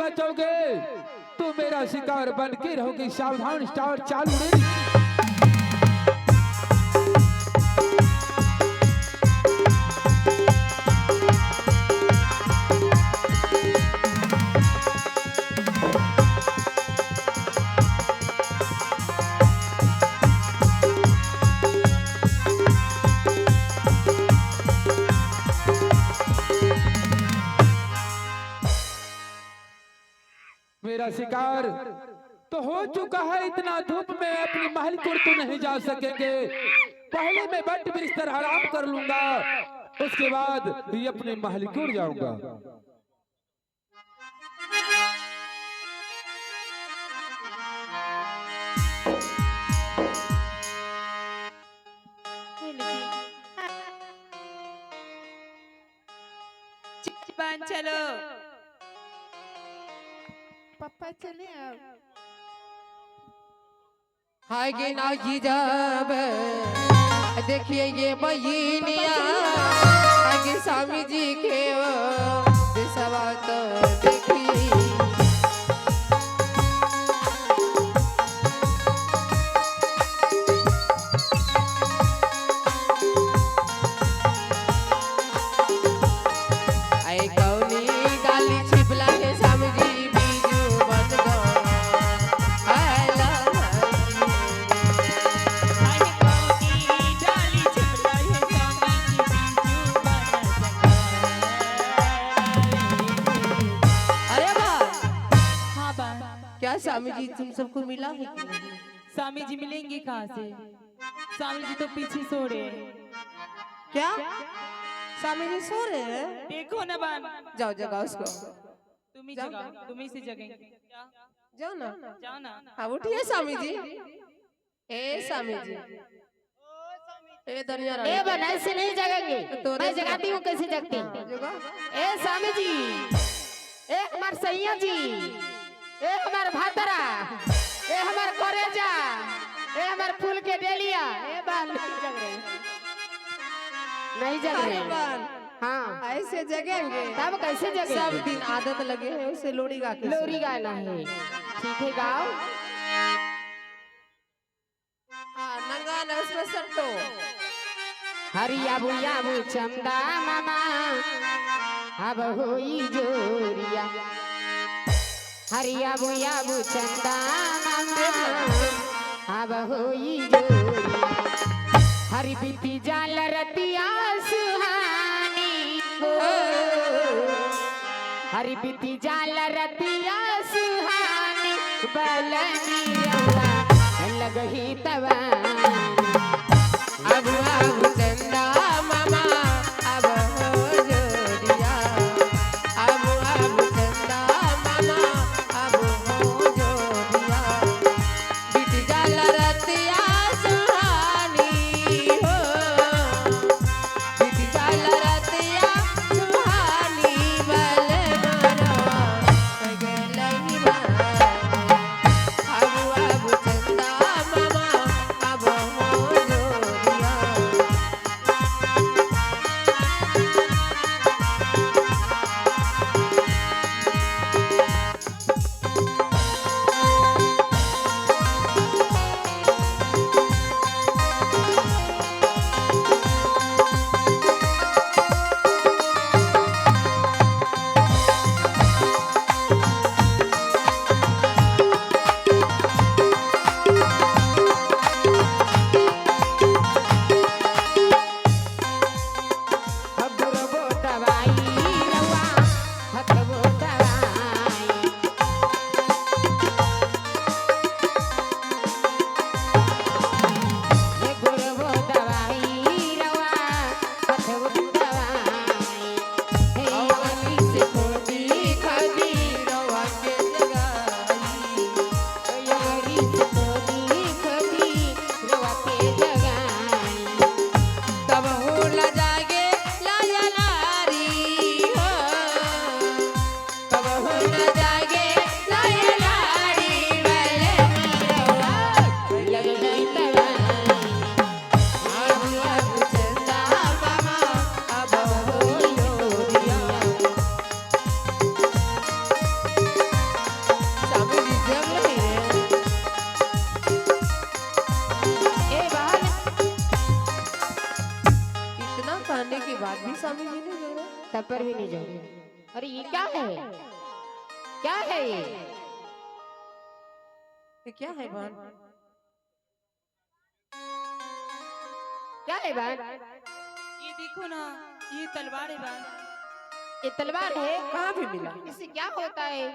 बचोगे तो मेरा शिकार बन के रहोगे। सावधान, स्टार चालू रे। मेरा शिकार तो हो चुका है। इतना धूप में अपनी महल को तो नहीं जा सकेंगे। पहले मैं बट बिस्तर आराम कर लूंगा, उसके बाद ये अपने महल की ओर जाऊंगा। चलो पापा चले अब। हाय गे ना जी जब देखिए ये बहिनिया आगे स्वामी जी के दिशवा तो देखिए। स्वामी जी तुम सबको मिला है? स्वामी जी मिलेंगे कहाँ से? स्वामी जी तो पीछे सो रहे हैं। क्या स्वामी जी सो रहे हैं? देखो ना बान। जाओ जगाओ उसको। तुम ही जगाओ, तुम ही से जगेंगे। जाओ ना, जाओ ना। हाँ उठिए स्वामी जी। ए स्वामी जी, ए दुनिया ए बना से नहीं जगेंगे तो मैं जगाती हूँ। कैसे जगती हूँ? ए स्वामी जी, ए हमार सैया जी, ए हमार भातरा, ए हमार करेजा, ए हमार फूल के डेलिया। ए बाल नहीं जग रहे, नहीं जग रहे। हाँ ऐसे जगेंगे तब कैसे जगे? सब दिन आदत लगे है उसे लोरी गा के। लोरी गाना है, ठीक है गाओ। हाँ नंगा न उसमें सट्टो। हरिया बुया बु चंदा मामा अब होई जोरिया। हरिया बुया बु चंदा मामा अब होई जोरिया। हरि बीती जाल रतिया सुहानी हो। हरि बीती जाल रतिया सुहानी बलनिया लगही तवा। अब अब चंदा मामा अब हो जोरिया। अब अब चंदा मामा अब हो जोरिया। बीत जाला रतिया सुहानी हो। बीत जाला रतिया सुहानी बल मरो गलई माँ। अब चंदा मामा अब हो जोरिया। हबरबो दवाई रवा हतबो दवाई। हे गुरबो दवाई रवा हतबो दवाई। हे अली से खोदी खदी रवा के जगाई। अली से खोदी खोदी रवा के जगाई। तब होला जागे लाया लारी हो। तब होला जागे लाया लारी बले मरवा लगही तवाई। अब अब चंदा मामा अब हो जोरिया। थप्पड़ भी नहीं जोड़े। अरे ये क्या है? क्या है ये? क्या है बहन? क्या है बहन? ये देखो ना, ये तलवार है बहन। ये तलवार है? कहाँ भी मिला? इससे क्या होता है?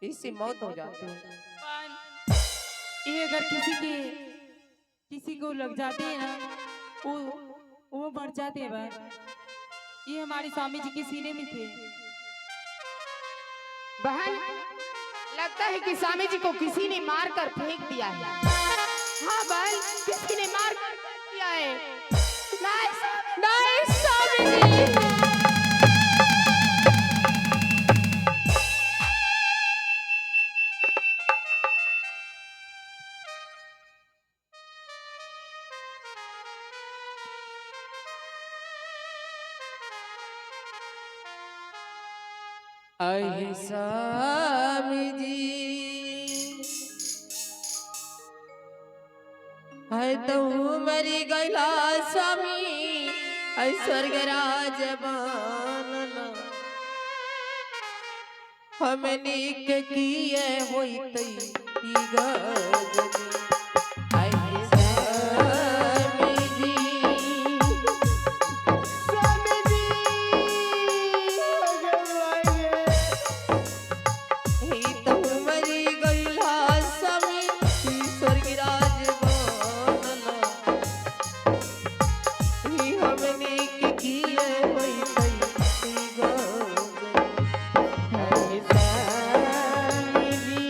इससे मौत हो जाती है। बहन, ये अगर किसी को लग जाते हैं ना, वो मर जाते हैं बहन। ये हमारे स्वामी जी के सीने में थे। बहन, लगता है कि स्वामी जी को किसी ने मार कर फेंक दिया है। हाँ बहन, किसी ने मार कर फेंक दिया है। नहीं स्वामी जी। अहे स्वामी जी, है तो मरी गैला स्वामी, है स्वर्गराज बनना। हमने के किए होइते ई गजनी। अहे स्वामी जी, ही तो मरी गैला स्वामी, ही स्वर्गराज बनना। ही हमने के किए होइते ई गजनी। अहे स्वामी जी,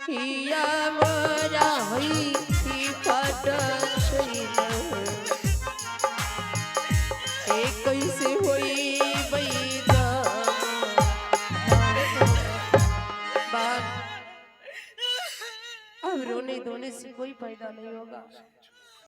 हिया मोरा होई ही फाटा सैया ए कैसे होई बैगा बाप अब रोने धोने से कोई फायदा नहीं होगा।